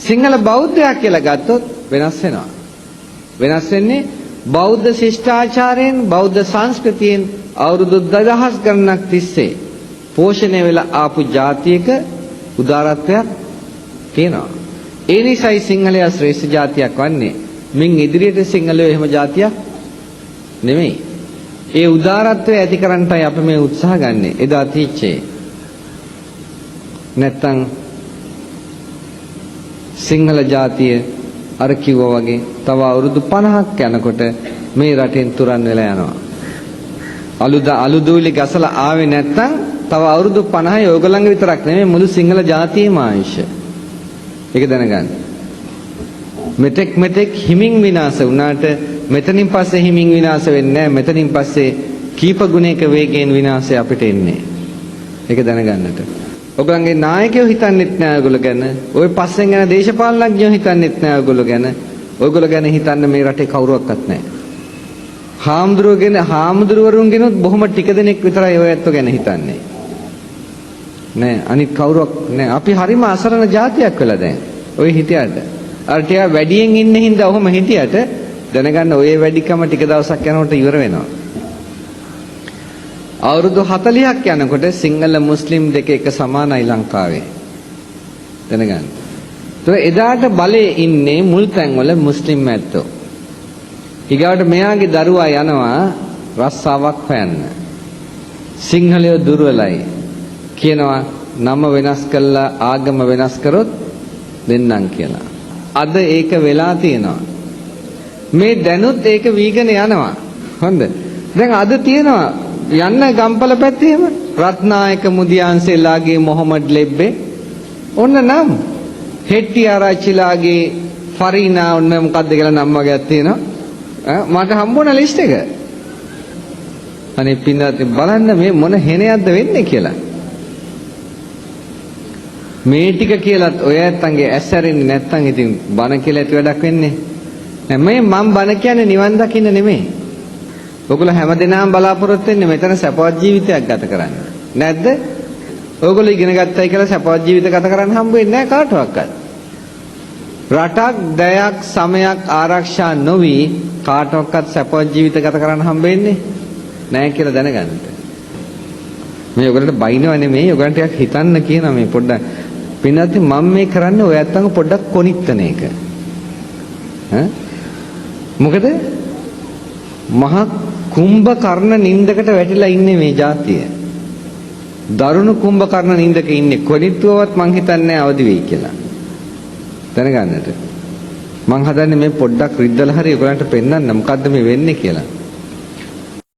සිංහල බෞද්ධයා කියලා ගත්තොත් වෙනස් වෙනවා. වෙනස් වෙන්නේ බෞද්ධ ශිෂ්ටාචාරයෙන් බෞද්ධ සංස්කෘතියෙන් අවුරුදු 2000 ගණනක් තිස්සේ පෝෂණය වෙලා ආපු ජාතියක උදාරත්වයක් තියෙනවා. ඒ නිසායි සිංහලයා ශ්‍රේෂ්ඨ ජාතියක් වන්නේ. මින් ඉදිරියට සිංහලයෝ එහෙම ජාතියක් නෙමෙයි. ඒ උදාරත්වය ඇති කරන්නටයි අපි මේ උත්සාහ ගන්නෙ. එදා තීච්චේ. නැත්තම් සිංහල ජාතිය අර කිව්වා වගේ තව අවුරුදු 50ක් යනකොට මේ රටෙන් තුරන් වෙලා යනවා. අලුදූලි ගසලා ආවේ නැත්තම් තව අවුරුදු 50යි ඕගොල්ලන්ගේ විතරක් නෙමෙයි මුළු සිංහල ජාතියේම ආයුෂ. ඒක දැනගන්න. මෙතෙක් හිමින් විනාශ වුණාට මෙතනින් පස්සේ හිමින් විනාශ වෙන්නේ නැහැ. මෙතනින් පස්සේ කීප ගුණයක වේගයෙන් විනාශය අපිට එන්නේ. ඒක දැනගන්නට. ඔයගොල්ලන්ගේ නායකයෝ හිතන්නෙත් නෑ ඔයගොල්ලෝ ගැන. ওই පස්සෙන් යන දේශපාලනඥයෝ හිතන්නෙත් නෑ ඔයගොල්ලෝ ගැන. ඔයගොල්ලෝ ගැන හිතන්න මේ රටේ කවුරුවක්වත් නෑ. හාමුදුරුවරුන්ගෙනුත් බොහොම ටික දෙනෙක් විතරයි ඔය ඇත්තෝ ගැන හිතන්නේ. නෑ අනිත් කවුරුවක් නෑ. අපි හරිම අසරණ ජාතියක් වෙලා දැන්. ඔය හිටියට. අර ටික වැඩියෙන් ඉන්න හින්දා ඔහොම හිටියට දැනගන්න ඔය වැඩිකම ටික දවසක් යනකොට ඉවර වෙනවා. අවුරුදු 40ක් යනකොට සිංහල මුස්ලිම් දෙක එක සමානයි ලංකාවේ. දැනගන්න. ඒතකොට එදාට බලේ ඉන්නේ මුල් තැන්වල මුස්ලිම් ඇත්තෝ. ඊගාවට මෙයාගේ දරුවා යනවා රස්සාවක් හොයන්න. සිංහලයෝ දුර්වලයි. කියනවා නම වෙනස් කළා ආගම වෙනස් කරොත් දෙන්නම් කියලා. අද ඒක වෙලා තියෙනවා. මේ දැනුත් ඒක වීගෙන යනවා. හොඳ. දැන් අද තියෙනවා යන්න ගම්පල පැත්තේම රත්නායක මුදියන්සේලාගේ මොහමඩ් ලෙබ්බේ ඔන්න නම් හෙට්ටි ආරච්චිලාගේ ෆරීනා ඔන්න මොකක්ද කියලා නම් වගේක් තියෙනවා මට හම්බුණා ලිස්ට් එක අනේ පින්නත් බලන්න මේ මොන හෙනයක්ද වෙන්නේ කියලා මේ ටික කියලාත් ඔය ඇත්තන්ගේ ඇස් ඇරෙන්නේ නැත්තම් ඉතින් බන කියලා ඇති වැඩක් වෙන්නේ නැහැ මේ මම බන කියන්නේ නිවන් දකින්න නෙමෙයි ඔයගොල්ලෝ හැමදෙනාම බලාපොරොත්තු වෙන්නේ මෙතන සපවත් ජීවිතයක් ගත කරන්න. නැද්ද? ඔයගොල්ලෝ ඉගෙන ගත්තයි කියලා සපවත් ජීවිත ගත කරන්න හම්බ වෙන්නේ නැහැ කාටවත්. රටක්, දයක්, සමයක් ආරක්ෂා නොවි කාටවත් සපවත් ජීවිත ගත කරන්න හම්බ වෙන්නේ නැහැ කියලා දැනගන්න. මේ ඔයගොල්ලන්ට බයිනව නෙමෙයි ඔයගොල්ලන්ට ටිකක් හිතන්න කියනවා මේ පොඩ්ඩක්. පින්නත් මම මේ කරන්නේ ඔය අත්තංග පොඩ්ඩක් කොනිටන එක. මොකද මහා කුම්භකර්ණ නින්දකට වැටිලා ඉන්නේ මේ ජාතිය. දරුණු කුම්භකර්ණ නින්දක ඉන්නේ. කොනිටුවවත් මං හිතන්නේ අවදි වෙයි කියලා. දැනගන්නට. මං හදන්නේ මේ පොඩ්ඩක් රිද්දලා හරි ඔයගලන්ට පෙන්වන්න මොකද්ද මේ වෙන්නේ කියලා.